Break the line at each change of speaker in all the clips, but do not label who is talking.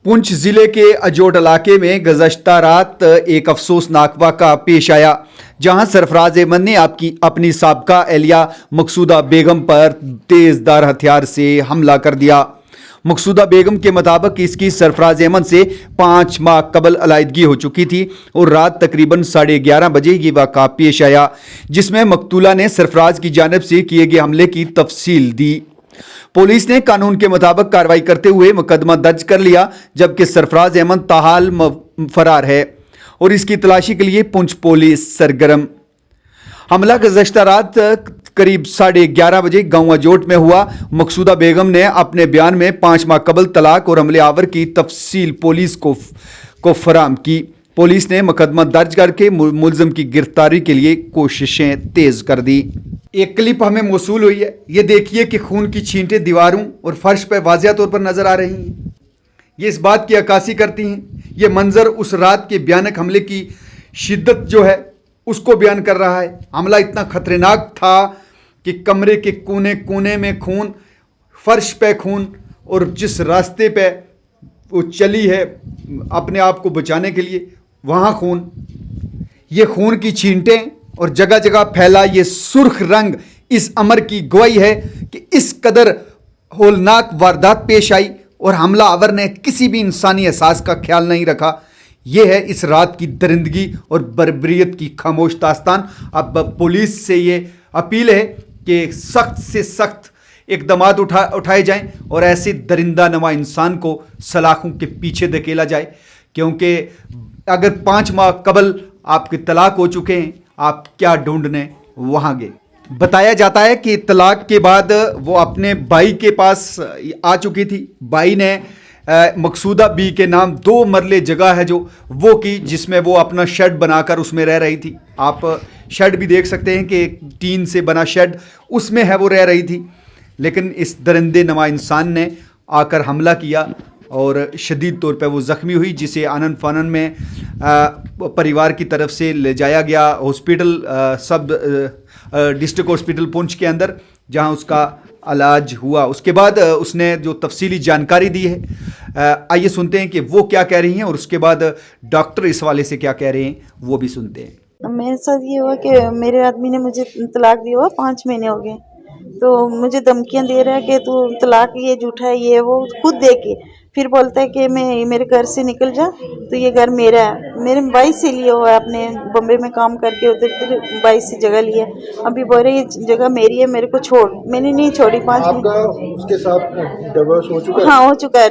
पुंछ जिले के अजोट इलाके में गुज़श्ता रात एक अफसोसनाक वाक़ा पेश आया, जहां सरफराज अहमद ने अपनी साबका एहलिया मकसूदा बेगम पर तेज़धार हथियार से हमला कर दिया। मकसूदा बेगम के मुताबिक इसकी सरफराज अहमद से 5 माह कबल अलायदगी हो चुकी थी और रात तकरीबन 11:30 बजे ये वाक़ा पेश आया, जिसमें मकतूला ने सरफराज की जानिब से किए गए हमले की तफसील दी। पुलिस ने कानून के मुताबिक कार्रवाई करते हुए मुकदमा दर्ज कर लिया, जबकि सरफराज अहमद ताहाल फरार है और इसकी तलाशी के लिए पुंछ पुलिस सरगर्म। हमला गुज़श्ता रात करीब 11:30 बजे गांव अजोट में हुआ। मकसूदा बेगम ने अपने बयान में 5 माह कबल तलाक और हमले आवर की तफसील पुलिस को फराम की। पुलिस ने मुकदमा दर्ज करके मुलजिम की गिरफ्तारी के लिए कोशिशें तेज कर दी। एक क्लिप हमें मौसूल हुई है, ये देखिए कि खून की छींटें दीवारों और फर्श पर वाज़िया तौर पर नजर आ रही हैं। ये इस बात की अक्कासी करती हैं। ये मंजर उस रात के भयानक हमले की शिद्दत जो है उसको बयान कर रहा है। हमला इतना खतरनाक था कि कमरे के कोने कोने में खून, फर्श पे खून, और जिस रास्ते पे वो चली है अपने आप को बचाने के लिए वहाँ खून। ये खून की छींटें और जगह जगह फैला ये सुर्ख रंग इस अमर की गवाही है कि इस कदर होलनाक वारदात पेश आई और हमला आवर ने किसी भी इंसानी एहसास का ख्याल नहीं रखा। यह है इस रात की दरिंदगी और बर्बरियत की खामोश दास्तान। अब पुलिस से ये अपील है कि सख्त से सख्त इक़दामात उठाए जाएं और ऐसे दरिंदा नमा इंसान को सलाखों के पीछे धकेला जाए, क्योंकि अगर 5 माह कबल आपके तलाक हो चुके हैं, आप क्या ढूंढने वहाँ गए। बताया जाता है कि तलाक के बाद वो अपने भाई के पास आ चुकी थी। भाई ने मकसूदा बी के नाम 2 मरले जगह है जो वो की, जिसमें वो अपना शेड बनाकर उसमें रह रही थी। आप शेड भी देख सकते हैं कि टीन से बना शेड, उसमें है वो रह रही थी। लेकिन इस दरिंदे नमा इंसान ने आकर हमला किया और शदीद तौर पर वो ज़ख्मी हुई, जिसे आनन फानन में परिवार की तरफ से ले जाया गया हॉस्पिटल, सब डिस्ट्रिक्ट हॉस्पिटल पुंछ के अंदर, जहां उसका इलाज हुआ। उसके बाद उसने जो तफसीली जानकारी दी है, आइए सुनते हैं कि वो क्या कह रही हैं और उसके बाद डॉक्टर इस वाले से क्या कह रहे हैं वो भी सुनते हैं।
मेरे साथ ये हुआ कि मेरे आदमी ने मुझे तलाक दिया हुआ 5 महीने हो गए, तो मुझे धमकियां दे रहा है कि तू तलाक ये झूठा है, ये वो खुद दे के फिर बोलता है कि मैं मेरे घर से निकल जा, तो ये घर मेरा है। मेरे भाई से लिया हुआ है, अपने बम्बे में काम करके उधर भाई से जगह लिया। अभी बोल रहे ये जगह मेरी है, मेरे को छोड़। मैंने नहीं छोड़ी। 5
आपका उसके साथ डिवोर्स हो चुका है?
हाँ हो चुका है।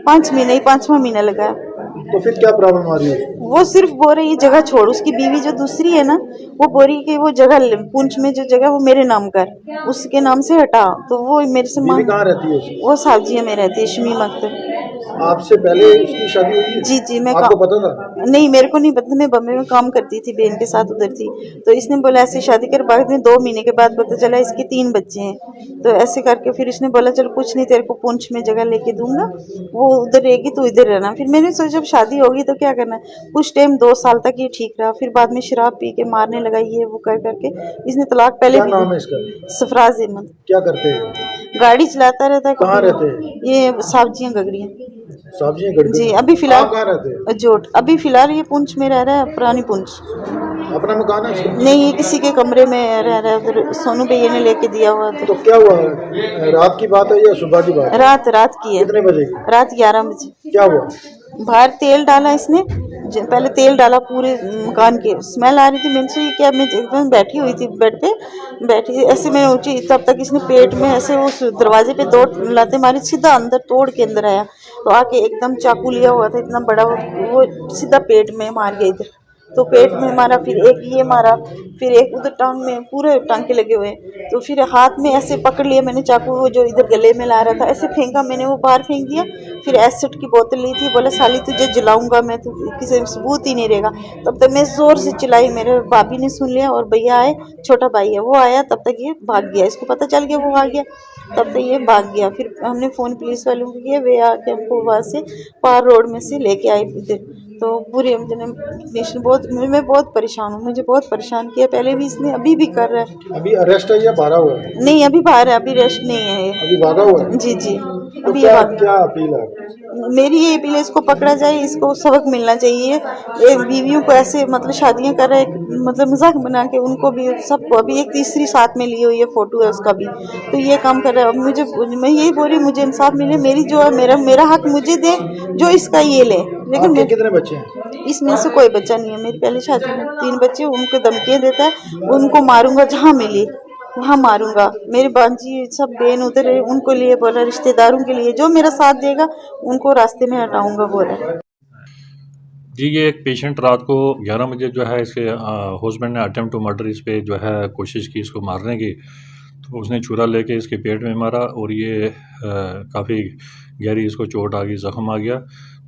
5 महीने ही 5वां महीना लगा है।
तो फिर क्या प्रॉब्लम आ रही है?
वो सिर्फ बोल रही है जगह छोड़। उसकी बीवी जो दूसरी है ना, वो बोल रही है कि वो जगह पुंछ में जो जगह वो मेरे नाम कर, उसके नाम से हटा। तो वो मेरे से
बीवी कहाँ रहती है?
वो सावजिया में रहती है, शमीम अख्तर।
आपसे पहले उसकी शादी हुई है?
जी मैं
आपको पता था?
नहीं, मेरे को नहीं पता। मैं बम्बे में काम करती थी, बहन के साथ उधर थी। तो इसने बोला ऐसे शादी कर। बाद में 2 महीने के बाद पता चला इसके 3 बच्चे हैं। तो ऐसे करके फिर इसने बोला चल कुछ नहीं, तेरे को पुंछ में जगह लेके दूंगा, वो उधर रहेगी, तो इधर रहना। फिर मैंने सोचा जब शादी होगी तो क्या करना है। कुछ टाइम 2 साल तक ये ठीक रहा, फिर बाद में शराब पी के मारने लगा, ये वो कर करके इसने तलाक पहले भी।
नाम है इसका?
सरफराज अहमद।
क्या करते हैं?
गाड़ी चलाता रहता है।
कहाँ रहते हैं?
ये सब्जियां गगड़ियाँ।
सब्जियां गगड़ियाँ?
जी अभी फिलहाल
कहाँ रहते हैं?
अजोट। अभी फिलहाल ये पुंछ में रह रहा है, पुरानी पुंछ।
अपना मकान है इसका?
नहीं, ये किसी के कमरे में रह रहा है, उधर सोनू भैया ने लेके दिया हुआ।
तो क्या हुआ, रात की बात है या सुबह की बात है?
रात की है।
कितने बजे की?
रात 11 बजे।
क्या हुआ?
बाहर तेल डाला इसने, पहले तेल डाला पूरे मकान के। स्मेल आ रही थी। मैंने सोचा क्या, मैं एकदम बैठी हुई थी बेड पे, बैठी ऐसे मैं उठी, तब तक इसने पेट में ऐसे उस दरवाजे पे 2 लाते मारी, सीधा अंदर तोड़ के अंदर आया। तो आके एकदम चाकू लिया हुआ था इतना बड़ा, वो सीधा पेट में मार गया इधर। तो पेट में मारा, फिर एक ये मारा, फिर एक उधर टांग में, पूरे टांके लगे हुए। तो फिर हाथ में ऐसे पकड़ लिया मैंने चाकू, वो जो इधर गले में ला रहा था, ऐसे फेंका मैंने, वो बाहर फेंक दिया। फिर एसिड की बोतल ली थी, बोला साली तुझे जलाऊंगा मैं, तो किसी सबूत ही नहीं रहेगा। तब तक मैं जोर से चिल्लाई, मेरे भाभी ने सुन लिया और भैया आए, छोटा भाई है वो आया, तब तक ये भाग गया। इसको पता चल गया, वो आ गया, तब तक ये भाग गया। फिर हमने फ़ोन पुलिस वालों को किया, वे आके हमको वहाँ से पार रोड में से लेके आए इधर। तो पूरे नेशन बहुत मैं बहुत परेशान हूँ, मुझे बहुत परेशान किया पहले भी इसने, अभी भी कर रहा है।
अभी अरेस्ट है या भागा हुआ है?
नहीं अभी बाहर है, अभी रेस्ट नहीं है ये।
अभी भागा हुआ है?
जी जी
तो
अभी ये
क्या
भाग।
क्या अपील है?
मेरी ये अपील है, इसको पकड़ा जाए, इसको सबक मिलना चाहिए। ये बीवियों को ऐसे मतलब शादियां कर रहा है, मतलब मजाक बना के उनको भी सबको, अभी एक तीसरी साथ में ली हुई है, फोटो है उसका भी, तो ये काम कर रहा है। अब मुझे, मैं यही बोल रही हूँ, मुझे इंसाफ मिले, मेरी जो है मेरा हक मुझे दे, जो इसका ये ले। लेकिन
आपके कितने बच्चे हैं?
इसमें से कोई बच्चा नहीं है। मेरी पहली शादी में 3 बच्चे, उनको धमकियां देता है, उनको मारूंगा जहाँ मिली वहाँ मारूंगा। मेरी बांजी सब बहन उधर है, उनको लिए बोला, रिश्तेदारों के लिए जो मेरा साथ देगा उनको रास्ते में हटाऊंगा बोला।
जी, ये एक पेशेंट रात को 11 बजे जो है इसके हस्बैंड ने अटेम्प्ट टू मर्डर इस पे जो है कोशिश की इसको मारने की। तो उसने छुरा लेके इसके पेट में मारा और ये काफ़ी गहरी इसको चोट आ गई, ज़ख्म आ गया।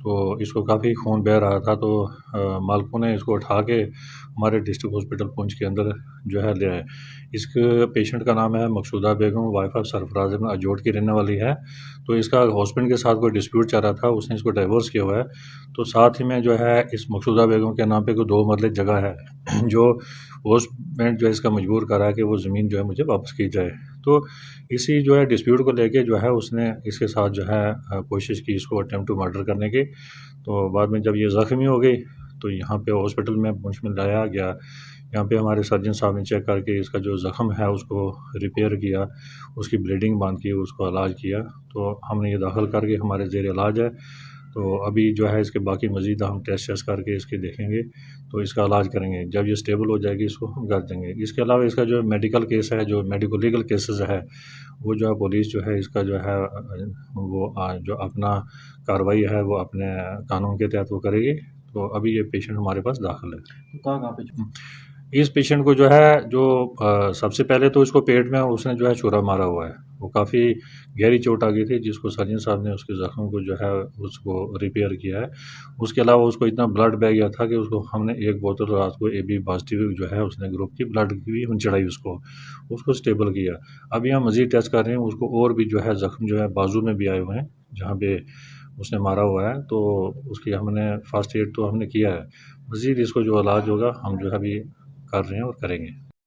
तो इसको काफ़ी खून बह रहा था, तो मालकों ने इसको उठा के हमारे डिस्ट्रिक्ट हॉस्पिटल पुंछ के अंदर जो है ले आए। इस पेशेंट का नाम है मकसूदा बेगम, वाइफ ऑफ सरफराज अहमद, अजोट की रहने वाली है। तो इसका हस्बैंड के साथ कोई डिस्प्यूट चल रहा था, उसने इसको डाइवोर्स किया हुआ है। तो साथ ही में जो है इस मकसूदा बेगम के नाम पे कोई 2 मरले जगह है जो हस्बैंड जो है इसका मजबूर कर रहा है कि वो ज़मीन जो है मुझे वापस की जाए। तो इसी जो है डिस्प्यूट को लेके जो है उसने इसके साथ जो है कोशिश की इसको अटेम्प्ट टू मर्डर करने की। तो बाद में जब ये ज़ख्मी हो गई तो यहाँ पे हॉस्पिटल में पुंछ में लाया गया। यहाँ पे हमारे सर्जन साहब ने चेक करके इसका जो ज़ख्म है उसको रिपेयर किया, उसकी ब्लीडिंग बंद की, उसको इलाज किया। तो हमने ये दाखिल करके हमारे ज़ेर इलाज है। तो अभी जो है इसके बाकी मज़ीद हम टेस्ट करके इसके देखेंगे, तो इसका इलाज करेंगे। जब ये स्टेबल हो जाएगी इसको हम कर देंगे। इसके अलावा इसका जो मेडिकल केस है, जो मेडिको लीगल केसेस है, वो जो है पुलिस जो है इसका जो है वो जो अपना कार्रवाई है वो अपने कानून के तहत वो करेगी। तो अभी ये पेशेंट हमारे पास दाखिल है।
तो कहाँ पे?
इस पेशेंट को जो है जो सबसे पहले तो इसको पेट में उसने जो है छुरा मारा हुआ है। वो काफ़ी गहरी चोट आ गई थी, जिसको सर्जन साहब ने उसके ज़ख्म को जो है उसको रिपेयर किया है। उसके अलावा उसको इतना ब्लड बह गया था कि उसको हमने 1 बोतल रात को AB पॉजिटिव जो है उसने ग्रुप की ब्लड की भी हम चढ़ाई उसको स्टेबल किया। अभी हम मज़ीद टेस्ट कर रहे हैं उसको, और भी जो है ज़ख्म जो है बाजू में भी आए हुए हैं जहाँ पे उसने मारा हुआ है। तो उसकी हमने फर्स्ट एड तो हमने किया है। मज़ीद इसको जो इलाज होगा हम जो है अभी कर रहे हैं और करेंगे।